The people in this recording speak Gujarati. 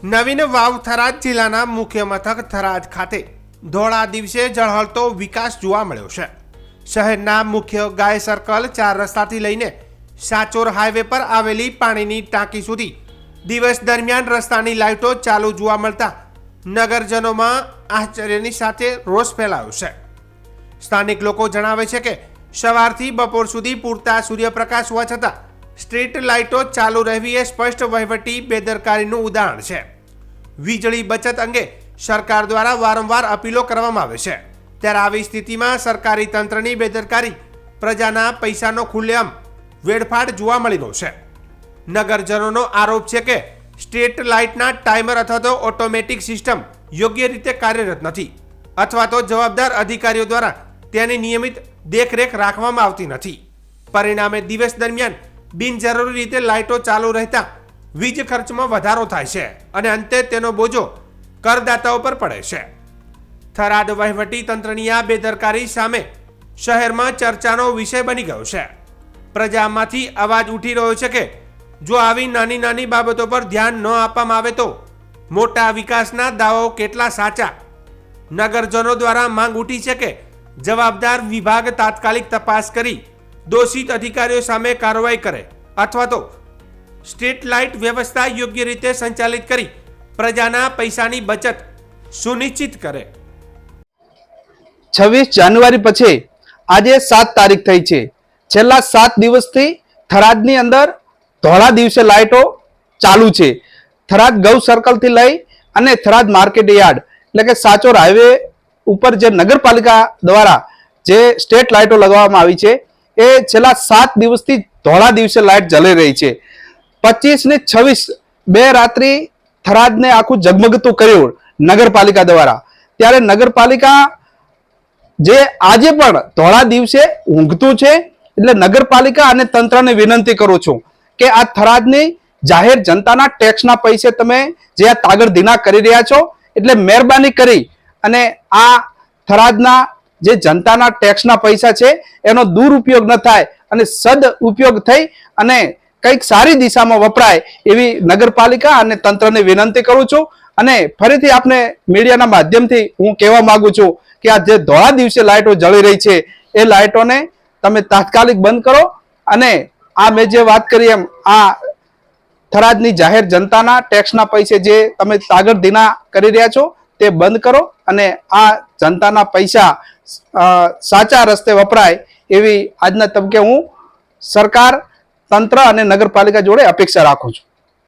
નવીન વાવ થરાદ જિલ્લાના મુખ્ય મથક થરાદ ખાતે ધોળા દિવસે ઝળહળતો વિકાસ જોવા મળ્યો છે। શહેરના મુખ્ય ગાય સર્કલ 4 રસ્તાથી લઈને સાચોર હાઈવે પર આવેલી પાણીની ટાંકી સુધી દિવસ દરમિયાન રસ્તાની લાઇટો ચાલુ જોવા મળતા નગરજનોમાં આશ્ચર્યની સાથે રોષ ફેલાયો છે। સ્થાનિક લોકો જણાવે છે કે સવારથી બપોર સુધી પૂરતા સૂર્યપ્રકાશ હોવા છતાં સ્ટ્રીટ લાઇટો ચાલુ રહેવી એ સ્પષ્ટ વહીવટી બેદરકારીનું ઉદાહરણ છે। વીજળી બચત અંગે સરકાર દ્વારા વારંવાર અપીલો કરવામાં આવે છે, ત્યારે આવી સ્થિતિમાં સરકારી તંત્રની બેદરકારી, પ્રજાના પૈસાનો ખુલ્લેઆમ વેડફાટ જોવા મળી રહ્યો છે। નગરજનોનો આરોપ છે કે સ્ટ્રીટ લાઇટના ટાઈમર અથવા તો ઓટોમેટિક સિસ્ટમ યોગ્ય રીતે કાર્યરત નથી અથવા તો જવાબદાર અધિકારીઓ દ્વારા તેની નિયમિત દેખરેખ રાખવામાં આવતી નથી। પરિણામે દિવસ દરમિયાન બિનજરૂરી રીતે લાઇટો ચાલુ રહેતા વીજ ખર્ચમાં વધારો થાય છે અને અંતે તેનો બોજો કરદાતાઓ પર પડે છે। થરાદ વહીવટી તંત્રની આ બેદરકારી સામે શહેરમાં ચર્ચાનો વિષય બની ગયો છે। પ્રજામાંથી અવાજ ઉઠી રહ્યો છે કે જો આવી નાની નાની બાબતો પર ધ્યાન ન આપવામાં આવે તો મોટા વિકાસના દાવાઓ કેટલા સાચા। નગરજનો દ્વારા માંગ ઉઠી છે કે જવાબદાર વિભાગ તાત્કાલિક તપાસ કરી દોષિત અધિકારીઓ સામે કાર્યવાહી કરે અથવા તો સ્ટ્રીટ લાઇટ વ્યવસ્થા યોગ્ય રીતે સંચાલિત કરી પ્રજાના પૈસાની બચત સુનિશ્ચિત કરે। 26 જાન્યુઆરી પછી આજે 7 તારીખ થઈ છે। છેલ્લા 7 દિવસથી થરાદની અંદર ધોળા દિવસે લાઇટો ચાલુ છે। થરાદ ગૌ સર્કલ થી લઈ અને થરાદ માર્કેટ યાર્ડ એટલે કે સાચોર હાઈવે ઉપર જે નગરપાલિકા દ્વારા જે સ્ટ્રીટ લાઇટો લગાવવામાં આવી છે એ છેલ્લા 7 દિવસથી ધોળા દિવસે લાઇટ જલી રહી છે। 25 ને 26 બે રાત્રિ થરાદને આખું ઝગમગતું કર્યું નગરપાલિકા દ્વારા। ત્યારે નગરપાલિકા જે આજે પણ ધોળા દિવસે ઊંઘતું છે, એટલે નગરપાલિકા અને તંત્રને વિનંતી કરું છું કે આ થરાદની જાહેર જનતાના ટેક્સના પૈસે તમે જે આ તાગડધીના કરી રહ્યા છો, એટલે મહેરબાની કરી અને આ થરાદના જે જનતાના ટેક્સના પૈસા છે એનો દુરુપયોગ ન થાય અને સદઉપયોગ થઈ અને કંઈક સારી દિશામાં વપરાય એવી નગરપાલિકા અને તંત્રને વિનંતી કરું છું। અને ફરીથી આપને મીડિયાના માધ્યમથી હું કહેવા માંગુ છું કે આ જે ધોળા દિવસે લાઇટો જળી રહી છે એ લાઇટોને તમે તાત્કાલિક બંધ કરો અને આ મેં જે વાત કરી એમ આ થરાદની જાહેર જનતાના ટેક્સના પૈસે જે તમે તાગડધીના કરી રહ્યા છો તે બંધ કરો અને આ જનતાના પૈસા સાચા રસ્તે વપરાય એવી આજના તબકે હું સરકાર, તંત્ર અને નગરપાલિકા જોડે અપેક્ષા રાખું છું।